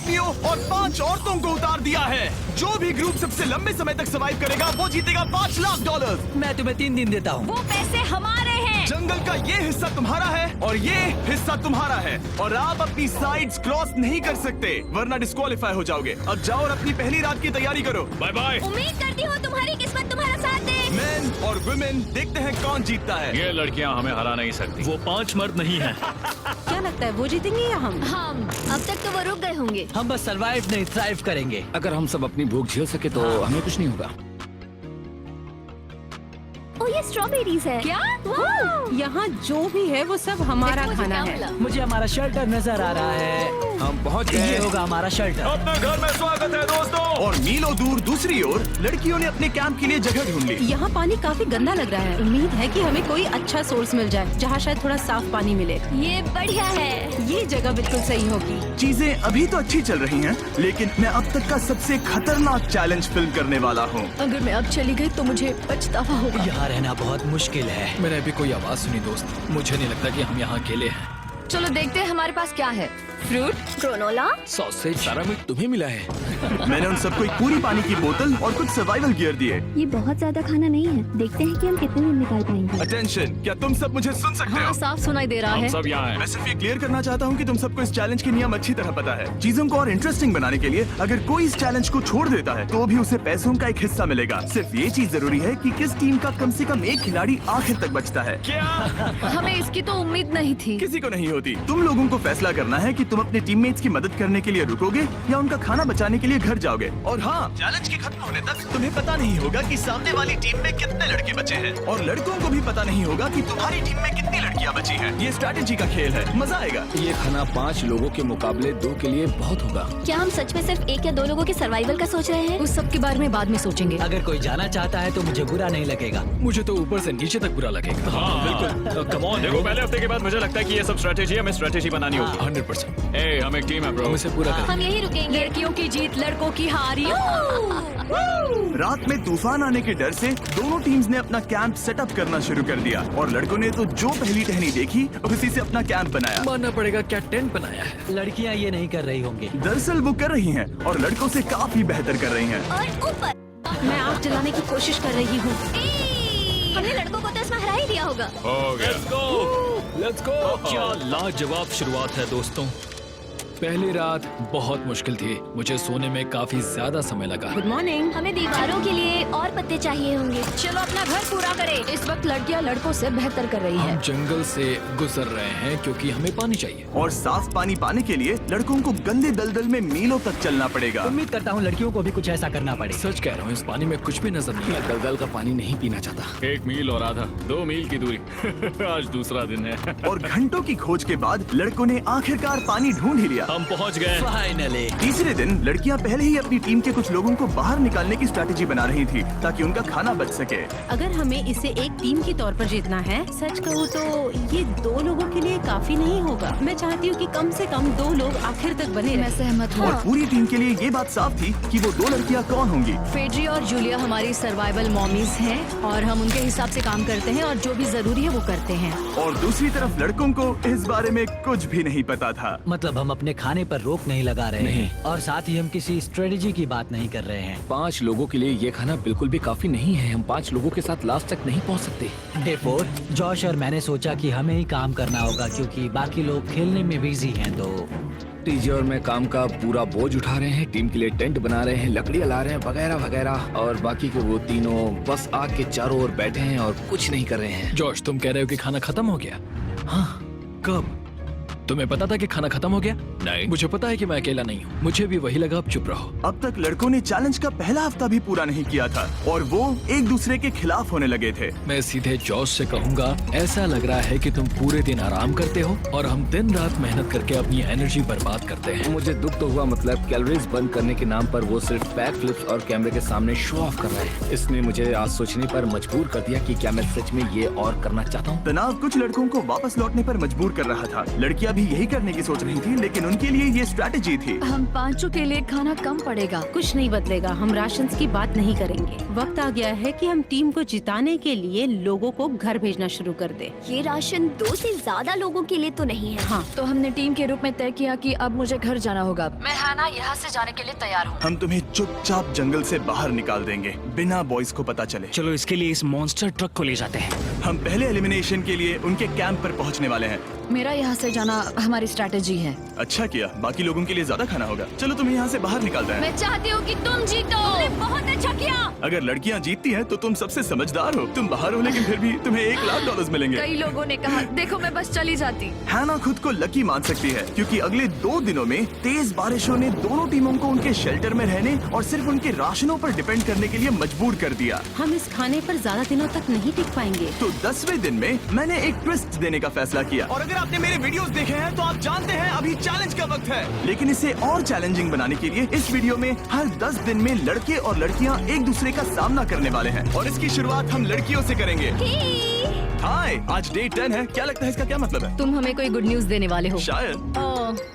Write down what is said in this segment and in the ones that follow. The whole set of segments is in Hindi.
आदमियों और 5 औरतों को उतार दिया है। जो भी ग्रुप सबसे लंबे समय तक सर्वाइव करेगा वो जीतेगा $5 लाख। मैं तुम्हें 3 दिन देता हूँ। वो पैसे हमारे हैं। जंगल का ये हिस्सा तुम्हारा है और ये हिस्सा तुम्हारा है और आप अपनी साइड्स क्रॉस नहीं कर सकते वरना डिस्क्वालीफाई हो जाओगे। अब जाओ और अपनी पहली रात की तैयारी करो। Bye bye. उम्मीद करती हूँ तुम्हारी किस्मत तुम्हारा साथ दे। मेन और वुमेन, देखते हैं कौन जीतता है। ये लड़कियां हमें हरा नहीं सकती। वो 5 मर्द नहीं हैं। क्या लगता है वो जीतेंगे या हम? अब तक तो वो रुक गए होंगे। हम बस सरवाइव नहीं थ्राइव करेंगे। अगर हम सब अपनी भूख झेल सके तो हमें कुछ नहीं होगा। ओ ये स्ट्रॉबेरीज है। क्या? यहाँ जो भी है वो सब हमारा मुझे खाना क्या है। मिला? मुझे हमारा शेल्टर नजर आ रहा है। हम पहुंच ये गए। होगा हमारा शेल्टर। अपने घर में स्वागत है दोस्तों। और मीलों दूर दूसरी ओर लड़कियों ने अपने कैंप के लिए जगह ढूंढ ली। यहाँ पानी काफी गंदा लग रहा है। उम्मीद है कि हमें कोई अच्छा सोर्स मिल जाए जहाँ शायद थोड़ा साफ पानी मिले। ये बढ़िया है। ये जगह बिल्कुल सही होगी। चीजें अभी तो अच्छी चल रही हैं, लेकिन मैं अब तक का सबसे खतरनाक चैलेंज फिल्म करने वाला हूँ। अगर मैं अब चली गई तो मुझे पछतावा होगा। यहाँ रहना बहुत मुश्किल है। मैंने अभी कोई आवाज सुनी दोस्त। मुझे नहीं लगता कि हम यहाँ अकेले हैं। चलो देखते हैं हमारे पास क्या है। Fruit, granola. सॉसेज, सारा मीट तुम्हें मिला है। मैंने उन सबको एक पूरी पानी की बोतल और कुछ सर्वाइवल गियर दिए। ये बहुत ज्यादा खाना नहीं है। देखते हैं कि हम कितने दिन निकाल पाएंगे। अटेंशन, क्या तुम सब मुझे सुन सकते हाँ हो? साफ सुनाई दे रहा हम है। सब यहाँ हैं। मैं सिर्फ ये क्लियर करना चाहता हूँ कि तुम सबको इस चैलेंज के नियम अच्छी तरह पता है। चीजों को और इंटरेस्टिंग बनाने के लिए अगर कोई इस चैलेंज को छोड़ देता है तो भी उसे पैसों का एक हिस्सा मिलेगा। सिर्फ ये चीज जरूरी है कि किस टीम का कम से कम एक खिलाड़ी आखिर तक बचता है। हमें इसकी तो उम्मीद नहीं थी। किसी को नहीं होती। तुम लोगों को फैसला करना है कि तुम अपने टीममेट्स की मदद करने के लिए रुकोगे या उनका खाना बचाने के लिए घर जाओगे। और हाँ, चैलेंज के खत्म होने तक तुम्हें पता नहीं होगा कि सामने वाली टीम में कितने लड़के बचे हैं और लड़कों को भी पता नहीं होगा कि तुम्हारी टीम में कितनी लड़कियां बची हैं। ये स्ट्रैटेजी का खेल है, मजा आएगा। ये खाना 5 लोगों के मुकाबले 2 के लिए बहुत होगा। क्या हम सच में सिर्फ 1 या 2 लोगों के सर्वाइवल का सोच रहे हैं? उस सब के बारे में बाद में सोचेंगे। अगर कोई जाना चाहता है तो मुझे बुरा नहीं लगेगा। मुझे तो ऊपर से नीचे तक बुरा लगेगा। हाँ बिल्कुल। कम ऑन, देखो पहले हफ्ते के बाद मुझे लगता है कि ये सब स्ट्रेटेजी हमें स्ट्रेटेजी बनानी होगी। 100%। ए, हम एक टीम है ब्रो। हम इसे पूरा करेंगे। हम यही रुकेंगे। लड़कियों की जीत, लड़कों की हार। रात में तूफान आने के डर से दोनों टीम्स ने अपना कैंप सेटअप करना शुरू कर दिया और लड़कों ने तो जो पहली टहनी देखी उसी से अपना कैंप बनाया। मानना पड़ेगा, क्या टेंट बनाया है। लड़कियाँ ये नहीं कर रही होंगी। दरअसल वो कर रही हैं और लड़कों से काफी बेहतर कर रही हैं। और ऊपर मैं आग जलाने की कोशिश कर रही हूँ। हमने लड़कों को तो इसमें हरा ही दिया होगा। हो गया। Let's go. क्या लाजवाब शुरुआत है दोस्तों। पहली रात बहुत मुश्किल थी। मुझे सोने में काफी ज्यादा समय लगा। Good morning. हमें दीवारों के लिए और पत्ते चाहिए होंगे। चलो अपना घर पूरा करें। इस वक्त लड़कियां लड़कों से बेहतर कर रही हम है। जंगल से गुजर रहे हैं क्योंकि हमें पानी चाहिए। और साफ पानी पाने के लिए लड़कों को गंदे दलदल में मीलों तक चलना पड़ेगा। उम्मीद करता हूँ लड़कियों को भी कुछ ऐसा करना पड़े। सच कह रहा हूँ, इस पानी में कुछ भी नजर नहीं आता। दलदल का पानी नहीं पीना चाहता। 1 मील और आधा, 2 मील की दूरी। आज दूसरा दिन है। और घंटों की खोज के बाद लड़कों ने आखिरकार पानी ढूंढ ही लिया। हम पहुँच गए। फाइनली। तीसरे दिन लड़कियां पहले ही अपनी टीम के कुछ लोगों को बाहर निकालने की स्ट्रैटेजी बना रही थी ताकि उनका खाना बच सके। अगर हमें इसे एक टीम के तौर पर जीतना है, सच कहूँ तो ये 2 लोगों के लिए काफी नहीं होगा। मैं चाहती हूँ कि कम से कम 2 लोग आखिर तक बने मैं रहें। सहमत हूँ। और पूरी टीम के लिए ये बात साफ थी कि वो 2 लड़कियां कौन होंगी। फेड्री और जूलिया हमारी सर्वाइवल मॉमीज हैं और हम उनके हिसाब से काम करते हैं और जो भी जरूरी है वो करते हैं। और दूसरी तरफ लड़कों को इस बारे में कुछ भी नहीं पता था। मतलब हम अपने खाने पर रोक नहीं लगा रहे हैं और साथ ही हम किसी स्ट्रेटेजी की बात नहीं कर रहे हैं। 5 लोगों के लिए ये खाना बिल्कुल भी काफी नहीं है। हम 5 लोगों के साथ लास्ट तक नहीं पहुंच सकते। डे 4, जॉश और मैंने सोचा कि हमें ही काम करना होगा क्योंकि बाकी लोग खेलने में बिजी हैं। तो टीजे और मैं काम का पूरा बोझ उठा रहे हैं। टीम के लिए टेंट बना रहे हैं, लकड़ियाँ ला रहे हैं, वगैरह वगैरह। और बाकी के वो तीनों बस आग के चारों ओर बैठे हैं और कुछ नहीं कर रहे हैं। जॉश, तुम कह रहे हो कि खाना खत्म हो गया? हाँ, कब? तुम्हें पता था कि खाना खत्म हो गया? नहीं, मुझे पता है कि मैं अकेला नहीं हूँ। मुझे भी वही लगा। अब चुप रहो। अब तक लड़कों ने चैलेंज का पहला हफ्ता भी पूरा नहीं किया था और वो एक दूसरे के खिलाफ होने लगे थे। मैं सीधे जॉश से कहूँगा, ऐसा लग रहा है कि तुम पूरे दिन आराम करते हो और हम दिन रात मेहनत करके अपनी एनर्जी बर्बाद करते हैं। मुझे दुख तो हुआ, मतलब कैलोरीज बंद करने के नाम पर वो सिर्फ बैक फ्लिप्स और कैमरे के सामने शो ऑफ कर रहे हैं। इसने मुझे आज सोचने पर मजबूर कर दिया कि क्या मैं सच में ये और करना चाहता हूँ। तनाव कुछ लड़कों को वापस लौटने पर मजबूर कर रहा था। लड़कियां भी यही करने की सोच रही थी, लेकिन उनके लिए ये स्ट्रैटेजी थी। हम पांचों के लिए खाना कम पड़ेगा। कुछ नहीं बदलेगा, हम राशन की बात नहीं करेंगे। वक्त आ गया है कि हम टीम को जिताने के लिए लोगों को घर भेजना शुरू कर दे। ये राशन 2 से ज्यादा लोगों के लिए तो नहीं है। हाँ, तो हमने टीम के रूप में तय किया कि अब मुझे घर जाना होगा। मैं हैना यहाँ से जाने के लिए तैयार हूँ। हम तुम्हें चुपचाप जंगल से बाहर निकाल देंगे बिना बॉयज को पता चले। चलो इसके लिए इस मॉन्स्टर ट्रक को ले जाते हैं। हम पहले एलिमिनेशन के लिए उनके कैंप पर पहुंचने वाले हैं। मेरा यहाँ से जाना हमारी स्ट्रैटेजी है। अच्छा किया, बाकी लोगों के लिए ज्यादा खाना होगा। चलो तुम्हें यहाँ से बाहर निकालते हैं। मैं चाहती हूँ कि तुम जीतो। बहुत अच्छा किया। अगर लड़कियाँ जीतती हैं तो तुम सबसे समझदार हो। तुम बाहर हो लेकिन फिर भी तुम्हें $1,00,000 मिलेंगे। कई लोगों ने कहा देखो मैं बस चली जाती। हैना खुद को लकी मान सकती है क्योंकि अगले 2 दिनों में तेज बारिशों ने दोनों टीमों को उनके शेल्टर में रहने और सिर्फ उनके राशनों पर डिपेंड करने के लिए मजबूर कर दिया। हम इस खाने पर ज्यादा दिनों तक नहीं टिक पाएंगे। तो 10वें दिन में मैंने एक ट्विस्ट देने का फैसला किया। और अगर आपने मेरे वीडियोस देखे हैं तो आप जानते हैं अभी चैलेंज का वक्त है। लेकिन इसे और चैलेंजिंग बनाने के लिए इस वीडियो में हर 10 दिन में लड़के और लड़कियां एक दूसरे का सामना करने वाले हैं और इसकी शुरुआत हम लड़कियों से करेंगे। हाय, आज डे 10 है। क्या लगता है इसका क्या मतलब है? तुम हमें कोई गुड न्यूज देने वाले हो। शायद।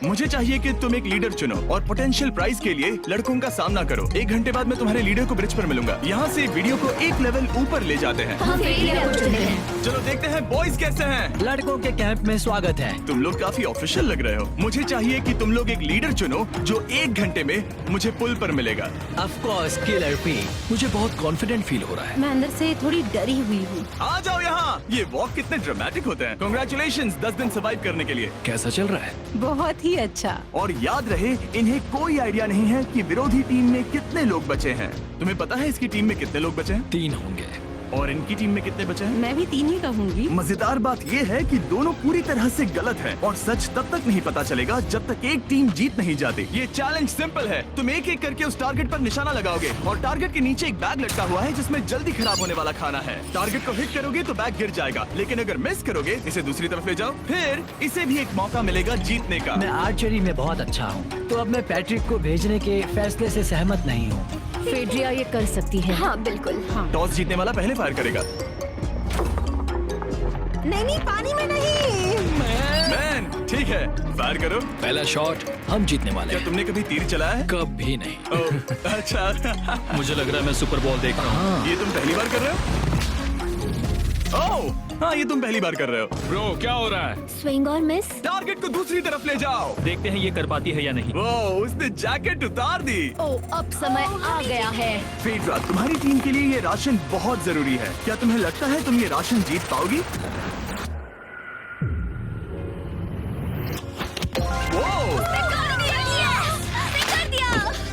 मुझे चाहिए कि तुम एक लीडर चुनो और पोटेंशियल प्राइज के लिए लड़कों का सामना करो। 1 घंटे बाद मैं तुम्हारे लीडर को ब्रिज पर मिलूंगा। यहाँ से वीडियो को एक लेवल ऊपर ले जाते हैं। हम फेलियर को चुनते हैं। चलो देखते हैं बॉयज कैसे हैं। लड़कों के कैंप में स्वागत है। तुम लोग काफी ऑफिशियल लग रहे हो। मुझे चाहिए कि तुम लोग एक लीडर चुनो जो 1 घंटे में मुझे पुल पर मिलेगा। Of course killer P. मुझे बहुत कॉन्फिडेंट फील हो रहा है। मैं अंदर से थोड़ी डरी हुई हूँ। आ जाओ यहाँ। ये वॉक कितने ड्रामेटिक होते हैं। कांग्रेचुलेशंस 10 दिन सर्वाइव करने के लिए। कैसा चल रहा है? बहुत ही अच्छा। और याद रहे इन्हें कोई आइडिया नहीं है कि विरोधी टीम में कितने लोग बचे हैं। तुम्हें पता है इसकी टीम में कितने लोग बचे हैं? 3 होंगे। और इनकी टीम में कितने बचे हैं? मैं भी 3 ही कहूँगी। मजेदार बात ये है कि दोनों पूरी तरह से गलत हैं और सच तब तक नहीं पता चलेगा जब तक एक टीम जीत नहीं जाती। ये चैलेंज सिंपल है। तुम एक एक करके उस टारगेट पर निशाना लगाओगे और टारगेट के नीचे एक बैग लटका हुआ है जिसमें जल्दी खराब होने वाला खाना है। टारगेट को हिट करोगे तो बैग गिर जाएगा, लेकिन अगर मिस करोगे इसे दूसरी तरफ ले जाओ, फिर इसे भी एक मौका मिलेगा जीतने का। मैं आर्चरी में बहुत अच्छा हूँ, तो अब मैं पैट्रिक को भेजने के फैसले से सहमत नहीं हूँ। फेड्रिया ये कर सकती है। हाँ बिल्कुल। हाँ। टॉस जीतने वाला पहले फायर करेगा। नहीं, पानी में नहीं। मैन, ठीक है, फायर करो। पहला शॉट हम जीतने वाले क्या हैं। तुमने कभी तीर चलाया है? कभी नहीं। ओह, अच्छा। मुझे लग रहा है मैं सुपर बॉल देख रहा हूँ। ये तुम पहली बार कर रहे हो? ओह, हाँ, ये तुम पहली बार कर रहे हो। ब्रो क्या हो रहा है? स्विंग और मिस। टारगेट को दूसरी तरफ ले जाओ। देखते हैं ये कर पाती है या नहीं। वो उसने जैकेट उतार दी। ओ, अब समय आ गया है। फेड्रा, तुम्हारी टीम के लिए ये राशन बहुत जरूरी है। क्या तुम्हें लगता है तुम ये राशन जीत पाओगी? वो,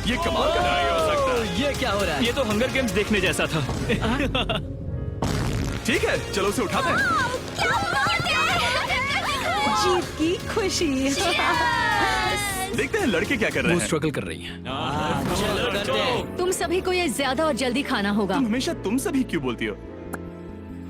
ये कमाल का नहीं हो सकता। ये क्या हो रहा है? ये तो हंगर गेम्स देखने जैसा था। ठीक है, चलो उसे उठाते हैं। जीत की खुशी। देखते हैं लड़के क्या कर रहे वो हैं। स्ट्रगल कर रही हैं। चलो करते हैं। तुम सभी को ये ज्यादा और जल्दी खाना होगा। तुम हमेशा तुम सभी क्यों बोलती हो?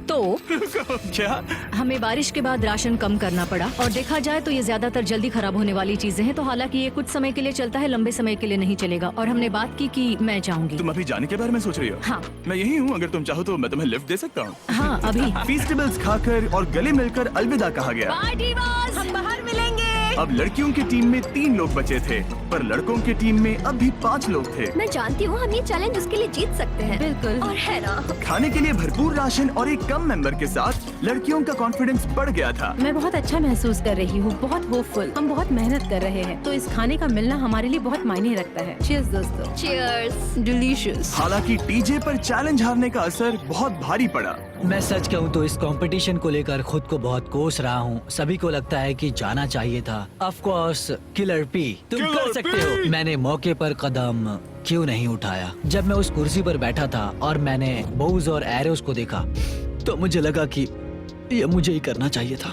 तो क्या? हमें बारिश के बाद राशन कम करना पड़ा और देखा जाए तो ये ज्यादातर जल्दी खराब होने वाली चीजें हैं। तो हालांकि ये कुछ समय के लिए चलता है, लंबे समय के लिए नहीं चलेगा। और हमने बात की कि मैं जाऊंगी। तुम अभी जाने के बारे में सोच रही हो? हाँ। मैं यही हूँ, अगर तुम चाहो तो मैं तुम्हें लिफ्ट दे सकता हूँ। हाँ, अभी। फीस्टेबल्स खाकर और गले मिलकर अलविदा कहा गया। हम बाहर मिलेंगे। अब लड़कियों की टीम में 3 लोग बचे थे, पर लड़कों की टीम में अब भी 5 लोग थे। मैं जानती हूँ हम ये चैलेंज उसके लिए जीत सकते हैं। बिल्कुल। और है ना। खाने के लिए भरपूर राशन और एक कम मेंबर के साथ लड़कियों का कॉन्फिडेंस बढ़ गया था। मैं बहुत अच्छा महसूस कर रही हूँ, बहुत होपफुल। हम बहुत मेहनत कर रहे हैं, तो इस खाने का मिलना हमारे लिए बहुत मायने रखता है। चीयर्स दोस्तों। चीयर्स। डिलीशियस। हालांकि टीजे पर चैलेंज हारने का असर बहुत भारी पड़ा। मैं सच कहूँ तो इस कंपटीशन को लेकर खुद को बहुत कोस रहा हूँ। सभी को लगता है कि जाना चाहिए था। ऑफ कोर्स किलर पी, तुम कर सकते हो। मैंने मौके पर कदम क्यों नहीं उठाया? जब मैं उस कुर्सी पर बैठा था और मैंने बोव्स और एरोस को देखा तो मुझे लगा कि ये मुझे ही करना चाहिए था।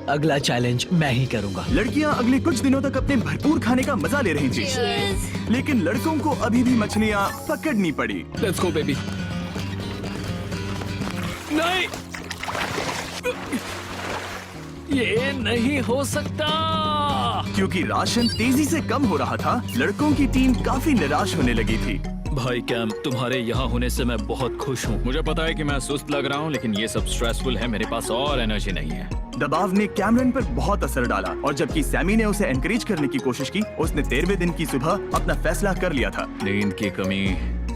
अगला चैलेंज मैं ही करूँगा। लड़कियां अगले कुछ दिनों तक अपने भरपूर खाने का मजा ले रही थी, लेकिन लड़कों को अभी भी मछलियां पकड़नी पड़ी। Let's go baby. नहीं, ये नहीं हो सकता। क्योंकि राशन तेजी से कम हो रहा था, लड़कों की टीम काफी निराश होने लगी थी। भाई कैम, तुम्हारे यहाँ होने से मैं बहुत खुश हूँ। मुझे पता है कि मैं सुस्त लग रहा हूँ, लेकिन ये सब स्ट्रेसफुल है। मेरे पास और एनर्जी नहीं है। दबाव ने कैमरन पर बहुत असर डाला और जबकि सैमी ने उसे एनकरेज करने की कोशिश की, उसने 13वें दिन की सुबह अपना फैसला कर लिया था। नींद की कमी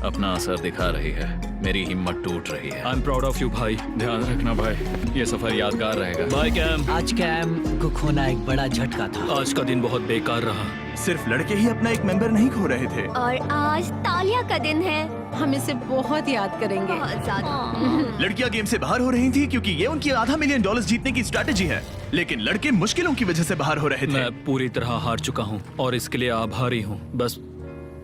अपना असर दिखा रही है, मेरी हिम्मत टूट रही है। I am proud of you भाई, ध्यान रखना भाई, ये सफर यादगार रहेगा। Bye cam. आज कैम को खोना एक बड़ा झटका था। आज का दिन बहुत बेकार रहा। सिर्फ लड़के ही अपना एक मेंबर नहीं खो रहे थे। और आज तालिया का दिन है। हम इसे बहुत याद करेंगे। बहुत ज्यादा। लड़कियां गेम से बाहर हो रही थी क्योंकि ये उनकी $500 मिलियन जीतने की स्ट्रैटेजी है, लेकिन लड़के मुश्किलों की वजह से बाहर हो रहे थे। मैं पूरी तरह हार चुका हूँ और इसके लिए आभारी हूँ। बस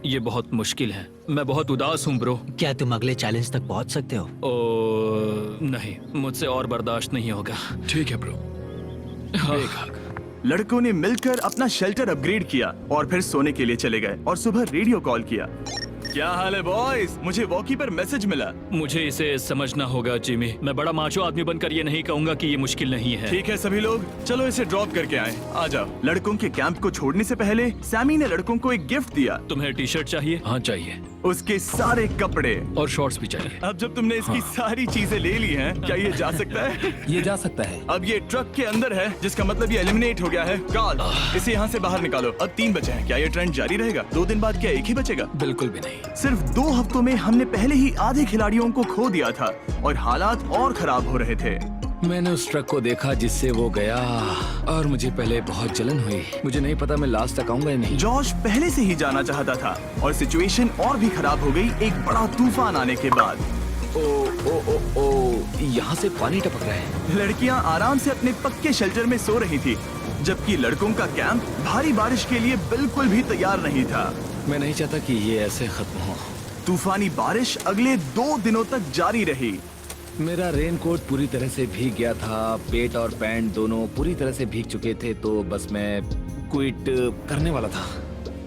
ये बहुत मुश्किल है। मैं बहुत उदास हूँ ब्रो। क्या तुम अगले चैलेंज तक पहुंच सकते हो? नहीं, मुझसे और बर्दाश्त नहीं होगा। ठीक है ब्रो। लड़कों ने मिलकर अपना शेल्टर अपग्रेड किया और फिर सोने के लिए चले गए और सुबह रेडियो कॉल किया। क्या हाल है बॉयज? मुझे वॉकी पर मैसेज मिला। मुझे इसे समझना होगा जिमी। मैं बड़ा माचो आदमी बनकर ये नहीं कहूँगा कि ये मुश्किल नहीं है। ठीक है सभी लोग, चलो इसे ड्रॉप करके आए। आ जाओ। लड़कों के कैंप को छोड़ने से पहले सैमी ने लड़कों को एक गिफ्ट दिया। तुम्हें टी शर्ट चाहिए? हाँ चाहिए। उसके सारे कपड़े और शॉर्ट्स भी चाहिए। अब जब तुमने इसकी सारी चीजें ले ली हैं, क्या ये जा सकता है? ये जा सकता है। अब ये ट्रक के अंदर है, जिसका मतलब ये एलिमिनेट हो गया है। कॉल, इसे यहाँ से बाहर निकालो। अब 3 बचे हैं। क्या ये ट्रेंड जारी रहेगा? 2 दिन बाद क्या एक ही बचेगा? बिल्कुल भी नहीं। सिर्फ 2 हफ्तों में हमने पहले ही आधे खिलाड़ियों को खो दिया था और हालात और खराब हो रहे थे। मैंने उस ट्रक को देखा जिससे वो गया और मुझे पहले बहुत जलन हुई। मुझे नहीं पता मैं लास्ट तक आऊंगा या नहीं। जॉश पहले से ही जाना चाहता था और सिचुएशन और भी खराब हो गई एक बड़ा तूफान आने के बाद। यहाँ से पानी टपक रहा है। लड़कियाँ आराम से अपने पक्के शेल्टर में सो रही थी, जबकि लड़कों का कैंप भारी बारिश के लिए बिल्कुल भी तैयार नहीं था। मैं नहीं चाहता कि ये ऐसे खत्म हो। तूफानी बारिश अगले 2 दिनों तक जारी रही। मेरा रेनकोट पूरी तरह से भीग गया था। पेट और पैंट दोनों पूरी तरह से भीग चुके थे, तो बस मैं क्विट करने वाला था।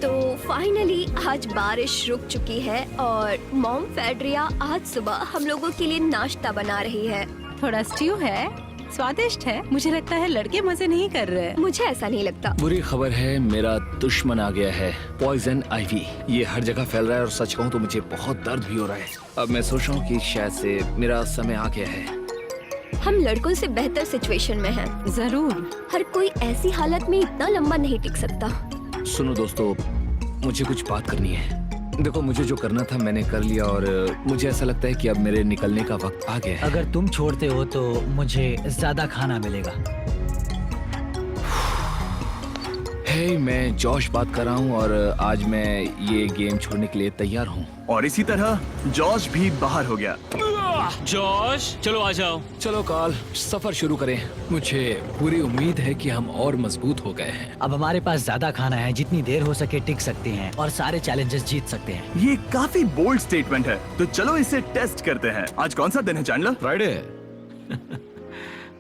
तो फाइनली आज बारिश रुक चुकी है और मॉम फेड्रिया आज सुबह हम लोगों के लिए नाश्ता बना रही है। थोड़ा स्ट्यू है, स्वादिष्ट है। मुझे लगता है लड़के मजे नहीं कर रहे। मुझे ऐसा नहीं लगता। बुरी खबर है, मेरा दुश्मन आ गया है, पॉइजन आइवी। ये हर जगह फैल रहा है और सच कहूँ तो मुझे बहुत दर्द भी हो रहा है। अब मैं सोच रहा हूँ कि शायद से मेरा समय आ गया है। हम लड़कों से बेहतर सिचुएशन में हैं। जरूर। हर कोई ऐसी हालत में इतना लंबा नहीं टिक सकता। सुनो दोस्तों, मुझे कुछ बात करनी है। देखो, मुझे जो करना था मैंने कर लिया और मुझे ऐसा लगता है कि अब मेरे निकलने का वक्त आ गया है। अगर तुम छोड़ते हो तो मुझे ज्यादा खाना मिलेगा। हे, मैं जॉश बात कर रहा हूँ और आज मैं ये गेम छोड़ने के लिए तैयार हूँ। और इसी तरह जॉश भी बाहर हो गया। जॉश, चलो आ जाओ। चलो कॉल, सफर शुरू करें। मुझे पूरी उम्मीद है कि हम और मजबूत हो गए हैं। अब हमारे पास ज्यादा खाना है, जितनी देर हो सके टिक सकते हैं और सारे चैलेंजेस जीत सकते हैं। ये काफी बोल्ड स्टेटमेंट है, तो चलो इसे टेस्ट करते हैं। आज कौन सा दिन है चैंडलर? फ्राइडे।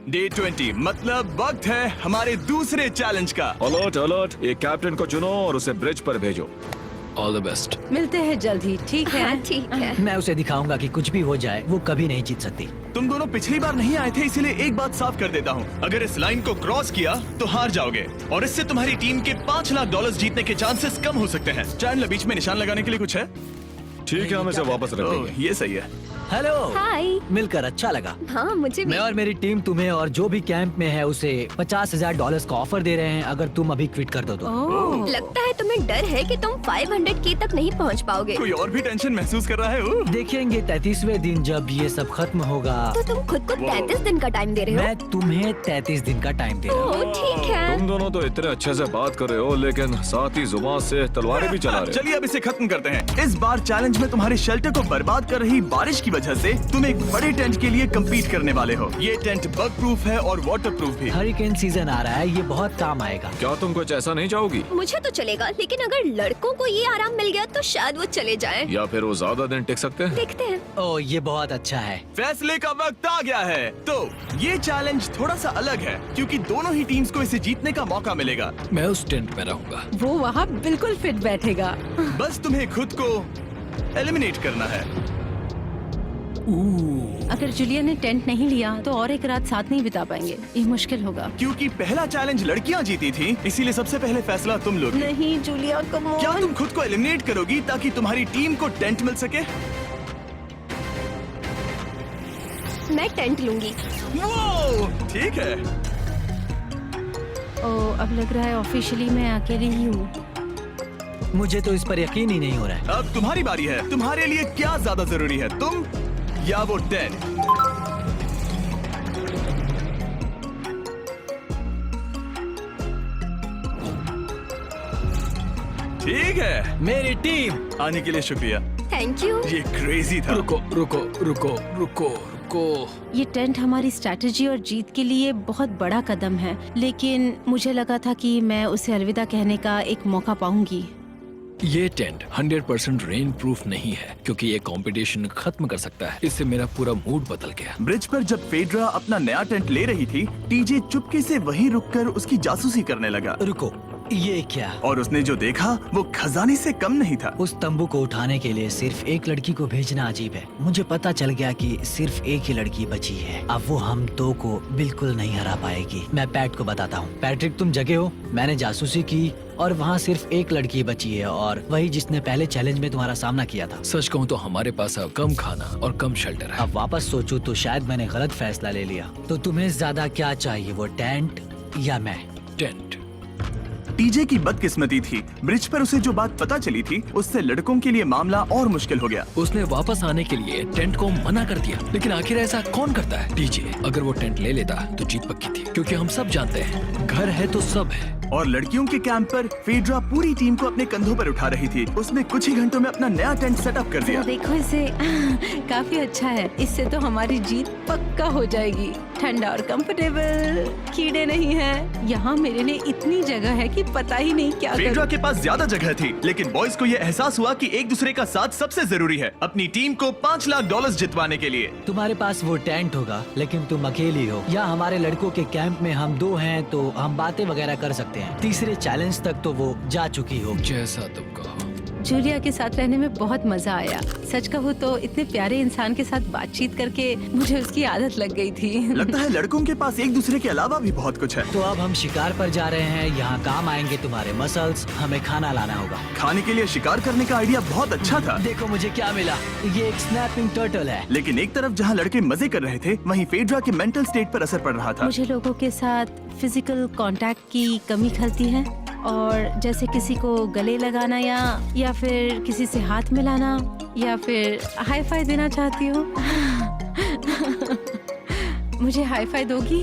डे 20, मतलब वक्त है हमारे दूसरे चैलेंज का। अलर्ट अलर्ट, एक कैप्टन को चुनो और उसे ब्रिज पर भेजो। All the best. मिलते हैं जल्द ही, ठीक है? हाँ, ठीक है। मैं उसे दिखाऊंगा कि कुछ भी हो जाए वो कभी नहीं जीत सकती। तुम दोनों पिछली बार नहीं आए थे, इसीलिए एक बात साफ कर देता हूँ। अगर इस लाइन को क्रॉस किया तो हार जाओगे और इससे तुम्हारी टीम के $5 लाख जीतने के चांसेस कम हो सकते हैं। चैंडलर, बीच में निशान लगाने के लिए कुछ है? ठीक है, हम इसे वापस रख ओह, देंगे। ये सही है। हेलो। हाय। मिलकर अच्छा लगा। हाँ, मुझे भी। मैं और मेरी टीम तुम्हें और जो भी कैंप में है उसे $50,000 का ऑफर दे रहे हैं अगर तुम अभी क्विट कर दो तो। ओह, लगता है तुम्हें डर है कि तुम 500K तक नहीं पहुंच पाओगे। कोई और भी टेंशन महसूस कर रहा है? ओह। देखेंगे 33वें दिन जब ये सब खत्म होगा। तो तुम खुद को 33 दिन का टाइम दे रहे हो? मैं तुम्हें 33 दिन का टाइम दे रहा हूँ। ओह, ठीक है। तुम दोनों तो इतने अच्छे से बात कर रहे हो, लेकिन साथ ही जुबान से तलवारें भी चला रहे हो। चलिए अब इसे खत्म करते हैं। इस बार चैलेंज में तुम्हारे शेल्टर को बर्बाद कर रही बारिश की वजह से तुम एक बड़े टेंट के लिए compete करने वाले हो। ये टेंट बग प्रूफ है और वाटर प्रूफ भी। हरिकेन सीजन आ रहा है, ये बहुत काम आएगा। क्या तुम कुछ ऐसा नहीं चाहोगी? मुझे तो चलेगा, लेकिन अगर लड़कों को ये आराम मिल गया तो शायद वो चले जाएं। या फिर वो ज्यादा दिन टिक सकते हैं? देखते हैं। ओह, ये बहुत अच्छा है। फैसले का वक्त आ गया है। तो ये चैलेंज थोड़ा सा अलग है क्योंकि दोनों ही टीम्स को इसे जीतने का मौका मिलेगा। मैं उस टेंट में रहूंगा। वो वहाँ बिल्कुल फिट बैठेगा। बस तुम्हें खुद को एलिमिनेट करना है। अगर जूलिया ने टेंट नहीं लिया तो और एक रात साथ नहीं बिता पाएंगे। ये मुश्किल होगा। क्योंकि पहला चैलेंज लड़कियां जीती थी, इसीलिए सबसे पहले फैसला तुम लोगी। नहीं जूलिया, कम ऑन। क्या तुम खुद को एलिमिनेट करोगी ताकि तुम्हारी टीम को टेंट मिल सके? मैं टेंट लूंगी। वो ठीक है। अब लग रहा है ऑफिशियली मैं अकेली ही हूँ। मुझे तो इस पर यकीन ही नहीं हो रहा है। अब तुम्हारी बारी है। तुम्हारे लिए क्या ज्यादा जरूरी है, तुम या वो टेंट? ठीक है, मेरी टीम। आने के लिए शुक्रिया। Thank you. ये क्रेजी था। रुको रुको रुको रुको रुको। ये टेंट हमारी स्ट्रैटेजी और जीत के लिए बहुत बड़ा कदम है, लेकिन मुझे लगा था कि मैं उसे अलविदा कहने का एक मौका पाऊंगी। ये टेंट 100% रेन प्रूफ नहीं है, क्योंकि ये कंपटीशन खत्म कर सकता है। इससे मेरा पूरा मूड बदल गया। ब्रिज पर जब फेड्रा अपना नया टेंट ले रही थी, टीजे चुपके से वहीं रुककर उसकी जासूसी करने लगा। रुको, ये क्या? और उसने जो देखा वो खजाने से कम नहीं था। उस तंबू को उठाने के लिए सिर्फ एक लड़की को भेजना अजीब है। मुझे पता चल गया कि सिर्फ एक ही लड़की बची है। अब वो हम दो को बिल्कुल नहीं हरा पाएगी। मैं पैट को बताता हूँ। पैट्रिक, तुम जगे हो? मैंने जासूसी की और वहाँ सिर्फ एक लड़की बची है, और वही जिसने पहले चैलेंज में तुम्हारा सामना किया था। सच कहूँ तो हमारे पास अब कम खाना और कम शेल्टर है। अब वापस सोचूं तो शायद मैंने गलत फैसला ले लिया। तो तुम्हें ज्यादा क्या चाहिए, वो टेंट या मैं? टेंट। टीजे की बदकिस्मती थी, ब्रिज पर उसे जो बात पता चली थी उससे लड़कों के लिए मामला और मुश्किल हो गया। उसने वापस आने के लिए टेंट को मना कर दिया, लेकिन आखिर ऐसा कौन करता है? टीजे, अगर वो टेंट ले लेता तो जीत पक्की थी, क्योंकि हम सब जानते हैं घर है तो सब है। और लड़कियों के कैंप पर फेड्रा पूरी टीम को अपने कंधों पर उठा रही थी। उसने कुछ ही घंटों में अपना नया टेंट सेटअप कर दिया। तो देखो इसे, काफी अच्छा है। इससे तो हमारी जीत पक्का हो जाएगी। ठंडा और कंफर्टेबल, कीड़े नहीं हैं। यहाँ मेरे लिए इतनी जगह है कि पता ही नहीं क्या फेड्रा करूं। के पास ज्यादा जगह थी, लेकिन बॉयज को ये एहसास हुआ कि एक दूसरे का साथ सबसे जरूरी है अपनी टीम को $5 लाख जितवाने के लिए। तुम्हारे पास वो टेंट होगा, लेकिन तुम अकेली हो। या हमारे लड़कों के कैंप में हम दो हैं तो हम बातें वगैरह कर सकते हैं। तीसरे चैलेंज तक तो वो जा चुकी होगी। जैसा तुम कहो। जूलिया के साथ रहने में बहुत मजा आया। सच कहूँ तो इतने प्यारे इंसान के साथ बातचीत करके मुझे उसकी आदत लग गई थी। लगता है लड़कों के पास एक दूसरे के अलावा भी बहुत कुछ है। तो अब हम शिकार पर जा रहे हैं। यहाँ काम आएंगे तुम्हारे मसल्स। हमें खाना लाना होगा। खाने के लिए शिकार करने का आइडिया बहुत अच्छा था, देखो मुझे क्या मिला। ये एक स्नैपिंग टर्टल है। लेकिन एक तरफ जहाँ लड़के मजे कर रहे थे, वहीं फेड्रा के मेंटल स्टेट पर असर पड़ रहा था। मुझे लोगों के साथ फिजिकल कांटेक्ट की कमी खलती है, और जैसे किसी को गले लगाना या फिर किसी से हाथ मिलाना या फिर हाई फाई देना चाहती हूँ। मुझे हाई फाई दोगी?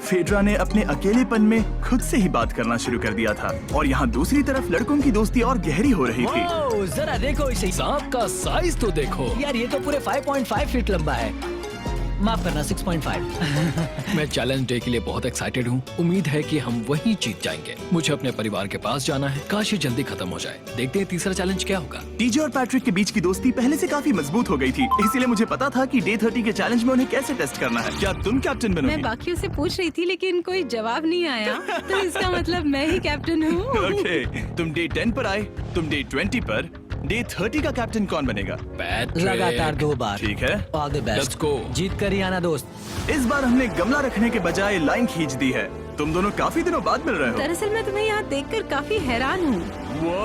फेड्रा ने अपने अकेलेपन में खुद से ही बात करना शुरू कर दिया था, और यहाँ दूसरी तरफ लड़कों की दोस्ती और गहरी हो रही थी। वाओ, जरा देखो इसे। सांप का साइज तो देखो यार ये तो पूरे 5.5 फीट लंबा है। माफ करना, 6.5। मैं चैलेंज डे के लिए बहुत एक्साइटेड हूँ। उम्मीद है कि हम वहीं जीत जाएंगे। मुझे अपने परिवार के पास जाना है। काश ये जल्दी खत्म हो जाए। देखते हैं तीसरा चैलेंज क्या होगा। टीजे और पैट्रिक के बीच की दोस्ती पहले से काफी मजबूत हो गई थी, इसीलिए मुझे पता था कि डे 30 के चैलेंज में उन्हें कैसे टेस्ट करना है। क्या तुम कैप्टन मैं बनोगी? बाकियों से पूछ रही थी, लेकिन कोई जवाब नहीं आया, तो इसका मतलब मैं ही कैप्टन हूँ। ओके, तुम डे 10 पर आए, तुम डे 20 पर। डे 30 का कैप्टन कौन बनेगा? पैट्रिक। लगातार 2 बार। ठीक है, all the best. Let's go। जीत कर ही आना दोस्त। इस बार हमने गमला रखने के बजाय लाइन खींच दी है। तुम दोनों काफी दिनों बाद मिल रहे हो। दरअसल मैं तुम्हें यहाँ देखकर काफी हैरान हूँ। वो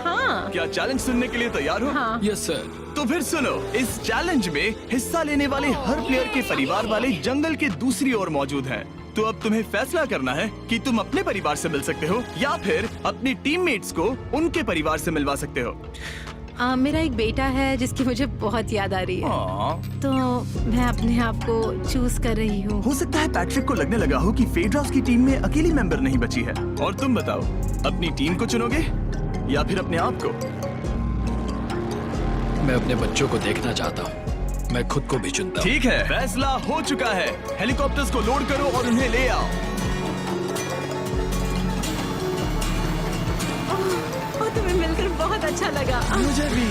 हाँ क्या चैलेंज सुनने के लिए तैयार हो? हाँ। Yes sir. तो फिर सुनो, इस चैलेंज में हिस्सा लेने वाले हर प्लेयर के परिवार वाले जंगल के दूसरी ओर मौजूद हैं। तो अब तुम्हें फैसला करना है कि तुम अपने परिवार से मिल सकते हो या फिर अपनी टीममेट्स को उनके परिवार से मिलवा सकते हो। मेरा एक बेटा है जिसकी मुझे बहुत याद आ रही है, तो मैं अपने आप को चूज कर रही हूँ। हो सकता है पैट्रिक को लगने लगा हो कि फेड्रा उसकी टीम में अकेली मेंबर नहीं बची है। और तुम बताओ, अपनी टीम को चुनोगे या फिर अपने आप को? मैं अपने बच्चों को देखना चाहता हूँ। मैं खुद को भी चुनता हूँ। ठीक है, फैसला हो चुका है। हेलीकॉप्टर्स को लोड करो और उन्हें ले आओ। तुम्हें मिलकर बहुत अच्छा लगा। मुझे भी।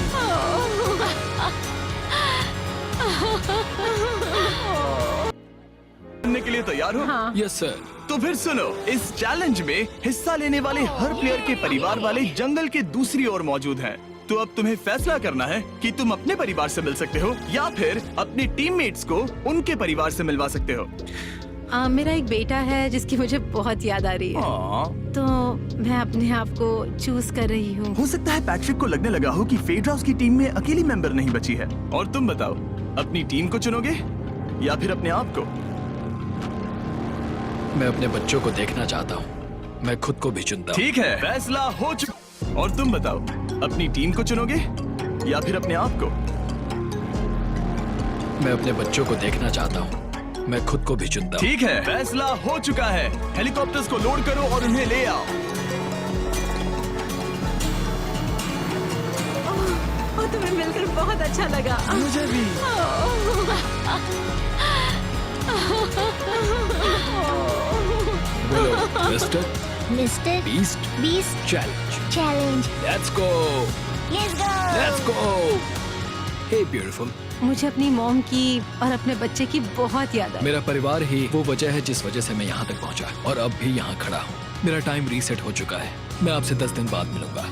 सुनने के लिए तैयार हो? हाँ। Yes sir. तो फिर सुनो, इस चैलेंज में हिस्सा लेने वाले हर प्लेयर के परिवार वाले जंगल के दूसरी ओर मौजूद हैं। तो अब तुम्हें फैसला करना है कि तुम अपने परिवार से मिल सकते हो या फिर अपनी टीममेट्स को उनके परिवार से मिलवा सकते हो। मेरा एक बेटा है जिसकी मुझे बहुत याद आ रही है, तो मैं अपने आप को चूज कर रही हूँ। हो सकता है पैट्रिक को लगने लगा हो कि फेड्रा उसकी टीम में अकेली मेंबर नहीं बची है। और तुम बताओ, अपनी टीम को चुनोगे या फिर अपने आप को? मैं अपने बच्चों को देखना चाहता हूँ। मैं खुद को भी चुनता हूँ। ठीक है, फैसला हो चुका। और तुम बताओ, अपनी टीम को चुनोगे या फिर अपने आप को? मैं अपने बच्चों को देखना चाहता हूँ। मैं खुद को भी चुनता हूँ। ठीक है, फैसला हो चुका है। हेलीकॉप्टर्स को लोड करो और उन्हें ले आओ। तुम्हें मिलकर बहुत अच्छा लगा। मुझे भी। बोलो, mister mister beast beast challenge. Challenge. Let's go, let's go. Let's go. Hey beautiful. मुझे अपनी मॉम की और अपने बच्चे की बहुत याद आई। मेरा परिवार ही वो वजह है जिस वजह से मैं यहाँ तक पहुँचा और अब भी यहाँ खड़ा हूँ। मेरा टाइम रीसेट हो चुका है। मैं आपसे 10 दिन बाद मिलूंगा।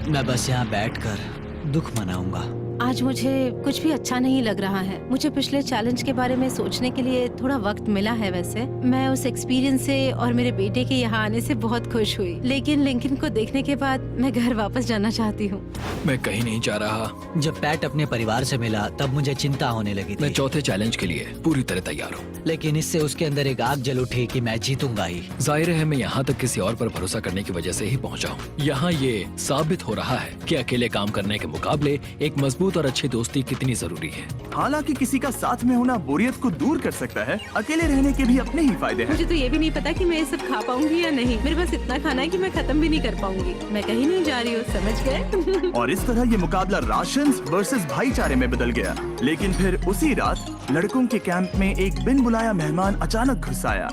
मैं बस यहाँ बैठकर दुख मनाऊंगा। आज मुझे कुछ भी अच्छा नहीं लग रहा है। मुझे पिछले चैलेंज के बारे में सोचने के लिए थोड़ा वक्त मिला है। वैसे मैं उस एक्सपीरियंस से और मेरे बेटे के यहाँ आने से बहुत खुश हुई, लेकिन लिंकन को देखने के बाद मैं घर वापस जाना चाहती हूँ। मैं कहीं नहीं जा रहा। जब पैट अपने परिवार से मिला तब मुझे चिंता होने लगी मैं थी, चौथे चैलेंज के लिए पूरी तरह तैयार हूँ। लेकिन इससे उसके अंदर एक आग जल उठी कि मैं जीतूंगा ही। जाहिर है मैं यहाँ तक किसी और पर भरोसा करने की वजह से ही पहुँचा हूँ। यहाँ ये साबित हो रहा है कि अकेले काम करने के मुकाबले एक मजबूत और अच्छी दोस्ती कितनी जरूरी है। हालांकि किसी का साथ में होना बोरियत को दूर कर सकता है, अकेले रहने के भी अपने ही फायदे हैं। मुझे तो ये भी नहीं पता कि मैं ये सब खा पाऊंगी या नहीं। मेरे पास इतना खाना है कि मैं खत्म भी नहीं कर पाऊंगी। मैं कहीं नहीं जा रही हूँ, समझ गए? और इस तरह ये मुकाबला राशंस वर्सेस भाईचारे में बदल गया। लेकिन फिर उसी रात लड़कों के कैंप में एक बिन बुलाया मेहमान अचानक घुस आया।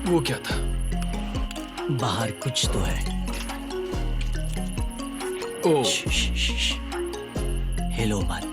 वो क्या था? बाहर कुछ तो है। ओ, हेलो मत।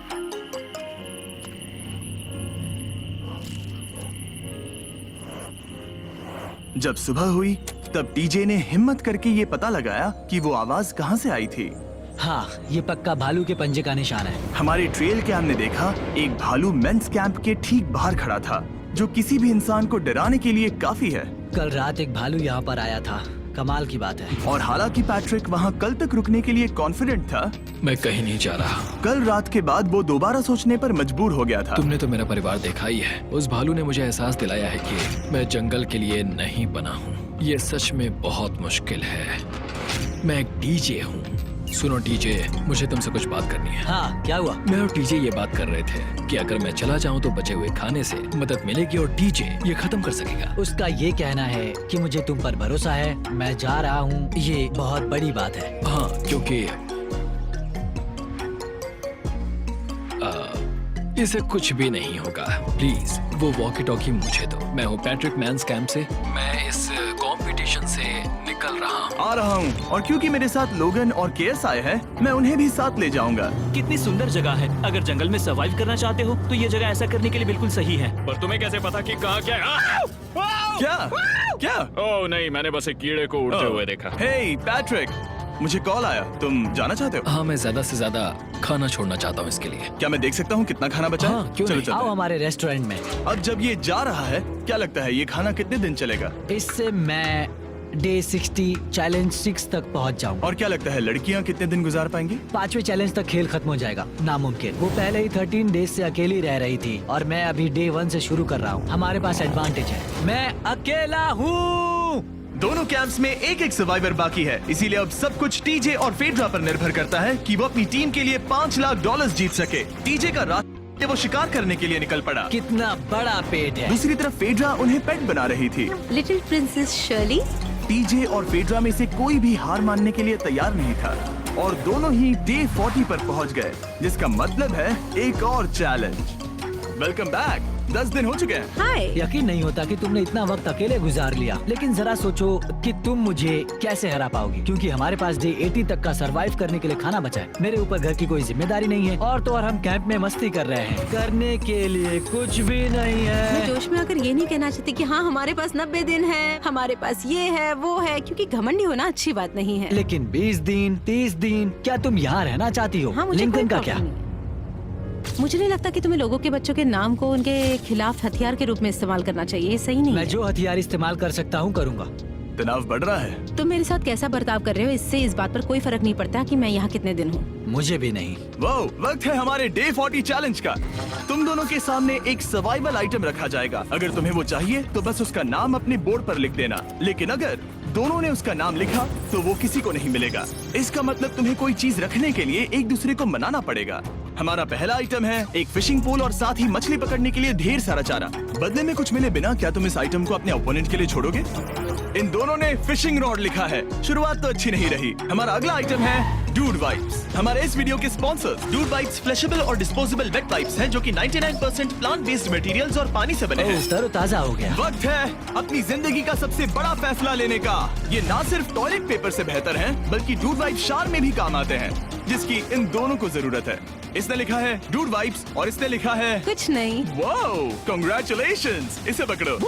जब सुबह हुई तब टीजे ने हिम्मत करके ये पता लगाया कि वो आवाज कहाँ से आई थी। हाँ, ये पक्का भालू के पंजे का निशान है। हमारे ट्रेल कैम ने देखा एक भालू मेंस कैंप के ठीक बाहर खड़ा था, जो किसी भी इंसान को डराने के लिए काफी है। कल रात एक भालू यहाँ पर आया था। कमाल की बात है। और हालांकि पैट्रिक वहाँ कल तक रुकने के लिए कॉन्फिडेंट था, मैं कहीं नहीं जा रहा। कल रात के बाद वो दोबारा सोचने पर मजबूर हो गया था। तुमने तो मेरा परिवार देखा ही है। उस भालू ने मुझे एहसास दिलाया है कि मैं जंगल के लिए नहीं बना हूँ। ये सच में बहुत मुश्किल है। मैं एक डीजे हूँ। सुनो डीजे, मुझे तुमसे कुछ बात करनी है। हाँ, क्या हुआ? मैं और डीजे ये बात कर रहे थे कि अगर मैं चला जाऊं तो बचे हुए खाने से मदद मिलेगी और डीजे ये खत्म कर सकेगा। उसका ये कहना है कि मुझे तुम पर भरोसा है। मैं जा रहा हूँ, ये बहुत बड़ी बात है। हाँ, क्योंकि इसे कुछ भी नहीं होगा। प्लीज वो वॉकी टॉकी मुझे दो। मैं हूँ पैट्रिक मेंस कैंप से। मैं इस कंपटीशन से निकल रहा हूँ। आ रहा हूँ, और क्योंकि मेरे साथ लोगन और केएस आए हैं, मैं उन्हें भी साथ ले जाऊंगा। कितनी सुंदर जगह है। अगर जंगल में सर्वाइव करना चाहते हो तो ये जगह ऐसा करने के लिए बिल्कुल सही है। पर तुम्हें कैसे पता कि कहाँ क्या है? क्या क्या? ओह नहीं, मैंने बस एक कीड़े को उड़ते हुए देखा। हे पैट्रिक, मुझे कॉल आया। तुम जाना चाहते हो? हाँ, मैं ज्यादा से ज्यादा खाना छोड़ना चाहता हूँ इसके लिए। क्या मैं देख सकता हूँ कितना खाना बचा है? हाँ, क्यों चलो नहीं? चलते आओ हैं। हमारे रेस्टोरेंट में। अब जब ये जा रहा है, क्या लगता है ये खाना कितने दिन चलेगा? इससे मैं डे 60 चैलेंज 6 तक पहुंच जाऊंगा। और क्या लगता है लड़कियाँ कितने दिन गुजार पाएंगी? 5वें चैलेंज तक खेल खत्म हो जाएगा। नामुमकिन। वो पहले ही 13 डेज से अकेली रह रही थी और मैं अभी डे 1 से शुरू कर रहा हूँ। हमारे पास एडवांटेज है, मैं अकेला हूँ। दोनों कैंप्स में एक एक सर्वाइवर बाकी है, इसीलिए अब सब कुछ टीजे और फेड्रा पर निर्भर करता है कि वो अपनी टीम के लिए $5 लाख जीत सके। टीजे का रात वो शिकार करने के लिए निकल पड़ा। कितना बड़ा पेट है। दूसरी तरफ फेड्रा उन्हें पेट बना रही थी। Little princess Shirley. टीजे और फेड्रा में से कोई भी हार मानने के लिए तैयार नहीं था और दोनों ही डे 40 पर पहुंच गए, जिसका मतलब है एक और चैलेंज। Welcome back. 10 दिन हो चुके हैं। हाय। यकीन नहीं होता कि तुमने इतना वक्त अकेले गुजार लिया, लेकिन जरा सोचो कि तुम मुझे कैसे हरा पाओगी, क्योंकि हमारे पास डे 80 तक का सरवाइव करने के लिए खाना बचा है। मेरे ऊपर घर की कोई जिम्मेदारी नहीं है और तो और हम कैंप में मस्ती कर रहे हैं। करने के लिए कुछ भी नहीं मैं है। जोश में आकर ये नहीं कहना चाहती कि हाँ हमारे पास 90 दिन है, हमारे पास ये है वो है, क्योंकि घमंडी होना अच्छी बात नहीं है। लेकिन 20 दिन 30 दिन क्या तुम यहाँ रहना चाहती हो? हाँ, मुझे लिंकन कोई का प्रॉब्लम क्या? नहीं। मुझे नहीं लगता कि तुम्हें लोगों के बच्चों के नाम को उनके खिलाफ हथियार के रूप में इस्तेमाल करना चाहिए। ये सही नहीं मैं है। जो हथियार इस्तेमाल कर सकता हूँ करूँगा। तनाव बढ़ रहा है। तुम मेरे साथ कैसा बर्ताव कर रहे हो, इससे इस बात पर कोई फर्क नहीं पड़ता कि मैं यहाँ कितने दिन हूँ। मुझे भी नहीं। वो वक्त है हमारे डे 40 चैलेंज का। तुम दोनों के सामने एक सर्वाइवल आइटम रखा जाएगा। अगर तुम्हें वो चाहिए तो बस उसका नाम अपने बोर्ड पर लिख देना, लेकिन अगर दोनों ने उसका नाम लिखा तो वो किसी को नहीं मिलेगा। इसका मतलब तुम्हें कोई चीज रखने के लिए एक दूसरे को मनाना पड़ेगा। हमारा पहला आइटम है एक फिशिंग पोल और साथ ही मछली पकड़ने के लिए ढेर सारा चारा। बदले में कुछ मिले बिना क्या तुम इस आइटम को अपने ओपोनेंट के लिए छोड़ोगे? इन दोनों ने फिशिंग रॉड लिखा है। शुरुआत तो अच्छी नहीं रही। हमारा अगला आइटम है डूड वाइप्स। हमारे इस वीडियो के स्पॉन्सर्स डूड वाइप्स फ्लैशेबल और डिस्पोजेबल वेट वाइप्स हैं जो कि 99% प्लांट बेस्ड मटेरियल्स और पानी से बने हैं। तरोताजा हो गया। वक्त है अपनी जिंदगी का सबसे बड़ा फैसला लेने का। ये ना सिर्फ टॉयलेट पेपर से बेहतर हैं, बल्कि डूड वाइप शार में भी काम आते हैं, जिसकी इन दोनों को जरूरत है। इसने लिखा है डूड वाइप्स और इसने लिखा है कुछ नहीं। Wow, congratulations. इसे पकड़ो।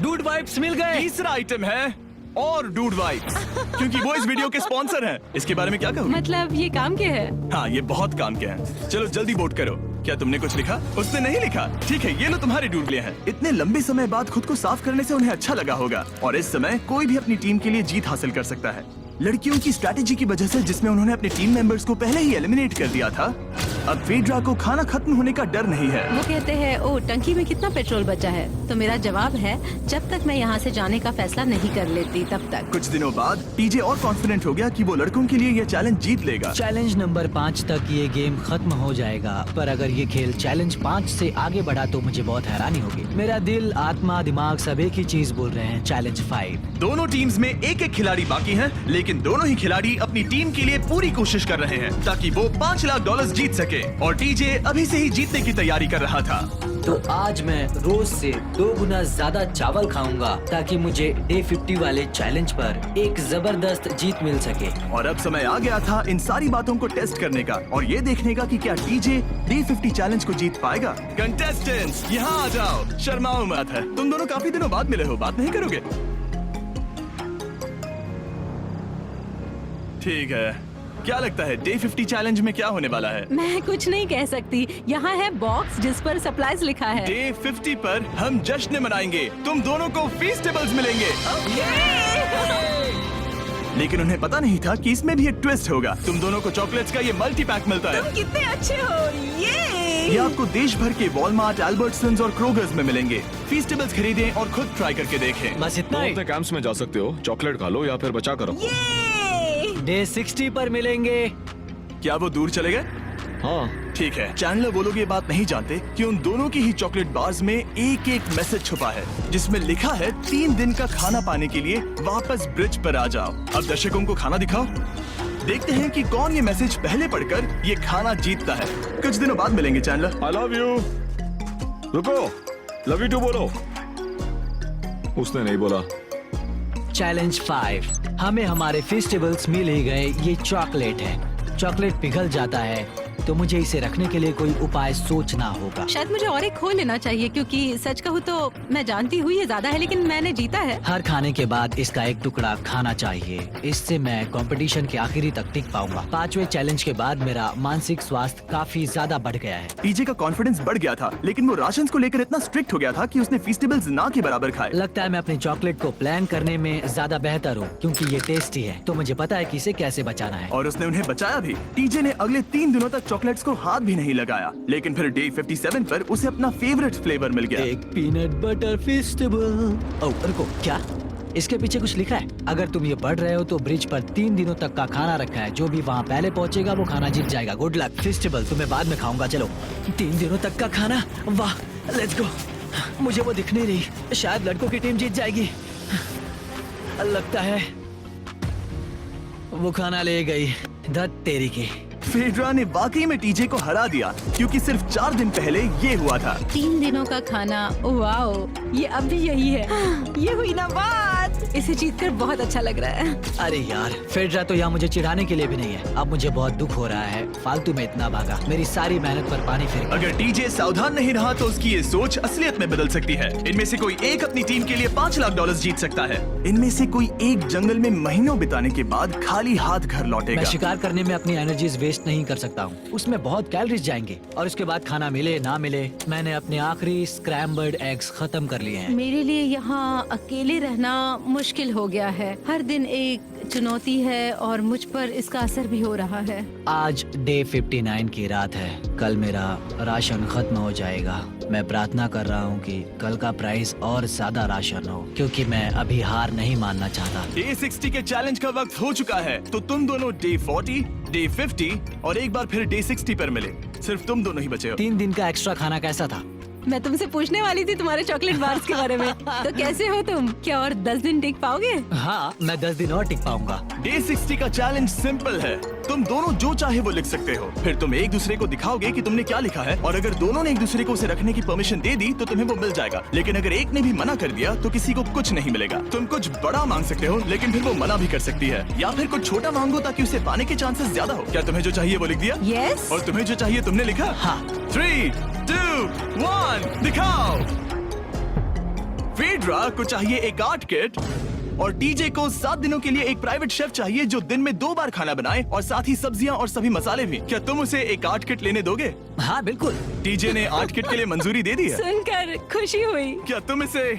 डूड वाइप्स मिल गए। तीसरा आइटम है और डूड वाइप्स, क्योंकि वो इस वीडियो के स्पॉन्सर हैं। इसके बारे में क्या कहूँ? मतलब ये काम क्या है? हाँ, ये बहुत काम के हैं। चलो जल्दी वोट करो। क्या तुमने कुछ लिखा? उसने नहीं लिखा। ठीक है, ये लो तुम्हारे डूडले हैं। इतने लंबे समय बाद खुद को साफ करने से उन्हें अच्छा लगा होगा, और इस समय कोई भी अपनी टीम के लिए जीत हासिल कर सकता है। लड़कियों की स्ट्रैटेजी की वजह से, जिसमें उन्होंने अपने टीम मेंबर्स को पहले ही एलिमिनेट कर दिया था, अब फेड्रा को खाना खत्म होने का डर नहीं है। वो कहते हैं ओ टंकी में कितना पेट्रोल बचा है, तो मेरा जवाब है जब तक मैं यहाँ से जाने का फैसला नहीं कर लेती तब तक। कुछ दिनों बाद टीजे और कॉन्फिडेंट हो गया कि वो लड़कों के लिए ये चैलेंज जीत लेगा। चैलेंज नंबर 5 तक ये गेम खत्म हो जाएगा, पर अगर ये खेल चैलेंज 5 से आगे बढ़ा तो मुझे बहुत हैरानी होगी। मेरा दिल, आत्मा, दिमाग सब एक ही चीज बोल रहे हैं, चैलेंज 5। दोनों टीम्स में एक एक खिलाड़ी बाकी हैं, लेकिन दोनों ही खिलाड़ी अपनी टीम के लिए पूरी कोशिश कर रहे हैं ताकि वो $5 लाख जीत सके, और टीजे अभी से ही जीतने की तैयारी कर रहा था। तो आज मैं रोज से 2 गुना ज्यादा चावल खाऊंगा ताकि मुझे डे 50 वाले चैलेंज पर एक जबरदस्त जीत मिल सके। और अब समय आ गया था इन सारी बातों को टेस्ट करने का और ये देखने का कि क्या टीजे डे 50 चैलेंज को जीत पाएगा। कंटेस्टेंट्स यहाँ आ जाओ, शर्माओ मत है। तुम दोनों काफी दिनों बाद मिले हो, बात नहीं करोगे? ठीक है, क्या लगता है डे 50 चैलेंज में क्या होने वाला है? मैं कुछ नहीं कह सकती। यहाँ है बॉक्स जिस पर सप्लाईज लिखा है। डे 50 पर हम जश्न मनाएंगे, तुम दोनों को फीस्टेबल्स मिलेंगे। लेकिन उन्हें पता नहीं था कि इसमें भी एक ट्विस्ट होगा। तुम दोनों को चॉकलेट्स का ये मल्टी पैक मिलता है। तुम कितने अच्छे हो। ये आपको देश भर के वॉलमार्ट, एल्बर्टसन्स और क्रोगर्स में मिलेंगे। फीस्टेबल्स खरीदें और खुद ट्राई करके देखें। बस इतना ही। अपने कैंप्स में जा सकते हो, चॉकलेट खा लो या फिर बचा करो। डे 60 पर मिलेंगे। क्या वो दूर चले गए? हाँ, ठीक है। चैंडलर वो लोग ये बात नहीं जानते कि उन दोनों की ही चॉकलेट बार्स में एक एक मैसेज छुपा है, जिसमें लिखा है 3 दिन का खाना पाने के लिए वापस ब्रिज पर आ जाओ। अब दर्शकों को खाना दिखाओ, देखते हैं कि कौन ये मैसेज पहले पढ़कर ये खाना जीतता है। कुछ दिनों बाद मिलेंगे चैंडलर। I love you. रुको, लव यू टू बोलो। उसने नहीं बोला। चैलेंज 5, हमें हमारे फेस्टिवल्स मिल ही गए। ये चॉकलेट है। चॉकलेट पिघल जाता है तो मुझे इसे रखने के लिए कोई उपाय सोचना होगा। शायद मुझे और एक खो लेना चाहिए, क्योंकि सच कहूँ तो मैं जानती हूँ ये ज्यादा है, लेकिन मैंने जीता है। हर खाने के बाद इसका एक टुकड़ा खाना चाहिए, इससे मैं कंपटीशन के आखिरी तक टिक पाऊंगा। 5वें चैलेंज के बाद मेरा मानसिक स्वास्थ्य काफी ज्यादा बढ़ गया है। टीजे का कॉन्फिडेंस बढ़ गया था, लेकिन वो राशंस को लेकर इतना स्ट्रिक्ट हो गया था कि उसने फीस्टेबल्स ना के बराबर खाए। लगता है मैं अपने चॉकलेट को प्लान करने में ज्यादा बेहतर हूँ, क्योंकि ये टेस्टी है तो मुझे पता है कि इसे कैसे बचाना है। और उसने उन्हें बचाया भी। टीजे ने अगले 3 दिनों तक चॉकलेट्स को हाथ भी नहीं लगाया, लेकिन फिर डे 57 पर उसे अपना फेवरेट फ्लेवर मिल गया। एक पीनट बटर फेस्टिवल। ओह रुको, क्या इसके पीछे कुछ लिखा है? अगर तुम ये पढ़ रहे हो तो ब्रिज पर 3 दिनों तक का खाना रखा है। जो भी वहाँ पहले पहुँचेगा वो खाना जीत जाएगा। Good luck. फेस्टिवल तुम्हें बाद में खाऊंगा। चलो, 3 दिनों तक का खाना, वाह, लेट्स गो। मुझे वो दिख नहीं रही, शायद लड़कों की टीम जीत जाएगी। लगता है वो खाना ले गई। धत तेरी की। फेड्रा ने वाकई में टीजे को हरा दिया, क्योंकि सिर्फ 4 दिन पहले ये हुआ था। 3 दिनों का खाना, वाओ, ये अब भी यही है। ये हुई ना बात। इसे जीतकर बहुत अच्छा लग रहा है। अरे यार, फेड्रा तो यहाँ मुझे चिढ़ाने के लिए भी नहीं है। अब मुझे बहुत दुख हो रहा है, फालतू में इतना भागा, मेरी सारी मेहनत पर पानी फिर गया। अगर टीजे सावधान नहीं रहा तो उसकी ये सोच असलियत में बदल सकती है। इनमें से कोई एक अपनी टीम के लिए $5 लाख जीत सकता है। इनमें से कोई एक जंगल में महीनों बिताने के बाद खाली हाथ घर लौटेगा। मैं शिकार करने में अपनी एनर्जीज वेस्ट नहीं कर सकता हूँ, उसमें बहुत कैलोरीज जाएंगे, और उसके बाद खाना मिले ना मिले, मैंने अपने आखिरी स्क्रैम्बल्ड एग्स खत्म कर लिए हैं। मेरे लिए यहाँ अकेले रहना मुश्किल हो गया है। हर दिन एक चुनौती है और मुझ पर इसका असर भी हो रहा है। आज डे 59 की रात है। कल मेरा राशन खत्म हो जाएगा। मैं प्रार्थना कर रहा हूँ कि कल का प्राइस और ज्यादा राशन हो, क्योंकि मैं अभी हार नहीं मानना चाहता। डे 60 के चैलेंज का वक्त हो चुका है, तो तुम दोनों डे 40, डे 50 और एक बार फिर डे 60 पर मिले। सिर्फ तुम दोनों ही बचे हो। 3 दिन का एक्स्ट्रा खाना कैसा था? मैं तुमसे पूछने वाली थी तुम्हारे चॉकलेट बार्स के बारे में। तो कैसे हो तुम? क्या और 10 दिन टिक पाओगे? हाँ, मैं 10 दिन और टिक पाऊंगा। डे 60 का चैलेंज सिंपल है। तुम दोनों जो चाहे वो लिख सकते हो। फिर तुम एक दूसरे को दिखाओगे कि तुमने क्या लिखा है, और अगर दोनों ने एक दूसरे को उसे रखने की परमिशन दे दी तो तुम्हें वो मिल जाएगा। लेकिन अगर एक ने भी मना कर दिया तो किसी को कुछ नहीं मिलेगा। तुम कुछ बड़ा मांग सकते हो, लेकिन फिर वो मना भी कर सकती है, या फिर कुछ छोटा मांगो ताकि उसे पाने के चांसेस ज्यादा हो। क्या तुम्हें जो चाहिए वो लिख दिया? यस। और तुम्हें जो चाहिए तुमने लिखा? हाँ। 3, 2, 1 दिखाओ। फेड्रा को चाहिए एक आर्ट किट, और टीजे को 7 दिनों के लिए एक प्राइवेट शेफ चाहिए जो दिन में 2 बार खाना बनाए, और साथ ही सब्जियां और सभी मसाले भी। क्या तुम उसे एक आर्ट किट लेने दोगे? हाँ बिल्कुल। टीजे ने आर्ट किट के लिए मंजूरी दे दी है। सुनकर खुशी हुई। क्या तुम इसे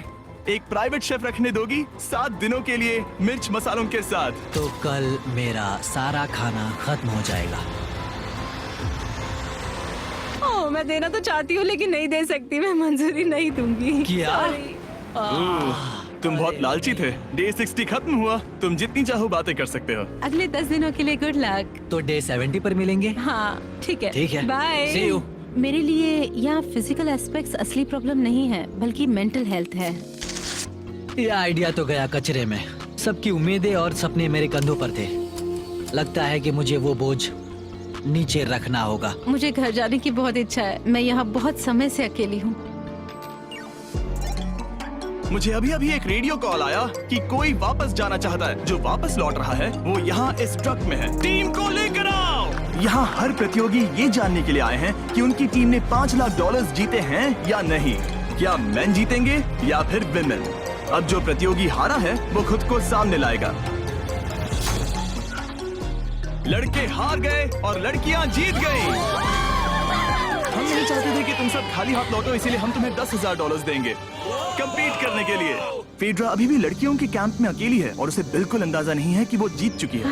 एक प्राइवेट शेफ रखने दोगी 7 दिनों के लिए मिर्च मसालों के साथ? तो कल मेरा सारा खाना खत्म हो जाएगा। ओह, मैं देना तो चाहती हूँ लेकिन नहीं दे सकती। मैं मंजूरी नहीं दूंगी। क्या? Sorry। तुम बहुत लालची थे। डे 60 खत्म हुआ। तुम जितनी चाहो बातें कर सकते हो। अगले 10 दिनों के लिए गुड लक। तो डे 70 पर मिलेंगे। हाँ ठीक है। ठीक है। बाय। See you। मेरे लिए यहाँ फिजिकल एस्पेक्ट्स असली प्रॉब्लम नहीं है, बल्कि मेंटल हेल्थ है। ये आइडिया तो गया कचरे में। सबकी उम्मीदें और सपने मेरे कंधों पर थे। लगता है कि मुझे वो बोझ नीचे रखना होगा। मुझे घर जाने की बहुत इच्छा है। मैं यहाँ बहुत समय से अकेली हूँ। मुझे अभी अभी एक रेडियो कॉल आया कि कोई वापस जाना चाहता है। जो वापस लौट रहा है वो यहाँ इस ट्रक में है। टीम को लेकर आओ। यहाँ हर प्रतियोगी ये जानने के लिए आए हैं कि उनकी टीम ने $5 लाख जीते हैं या नहीं। क्या मेन जीतेंगे या फिर विमेन? अब जो प्रतियोगी हारा है वो खुद को सामने लाएगा। लड़के हार गए और लड़कियां जीत गई। हम नहीं चाहते थे कि तुम सब खाली हाथ लौटो, इसीलिए हम तुम्हें $10,000 देंगे कंपीट करने के लिए। फेड्रा अभी भी लड़कियों के कैंप में अकेली है और उसे बिल्कुल अंदाजा नहीं है कि वो जीत चुकी है।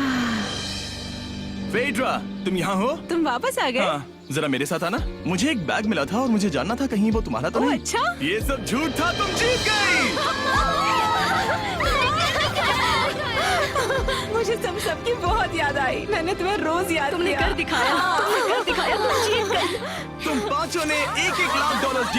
फेड्रा, तुम यहाँ हो? तुम वापस आ गए? हाँ, जरा मेरे साथ आना। मुझे एक बैग मिला था और मुझे जानना था कहीं वो तुम्हारा तो नहीं। अच्छा? ये सब झूठ था, तुम जीत गई। मुझे तुम सबकी बहुत याद आई। मैंने तुम्हें रोज याद तुमने किया। कर दिखाया। तुमने कर दिखाया। तुम जीत गई। तुम पांचों ने $1-1 लाख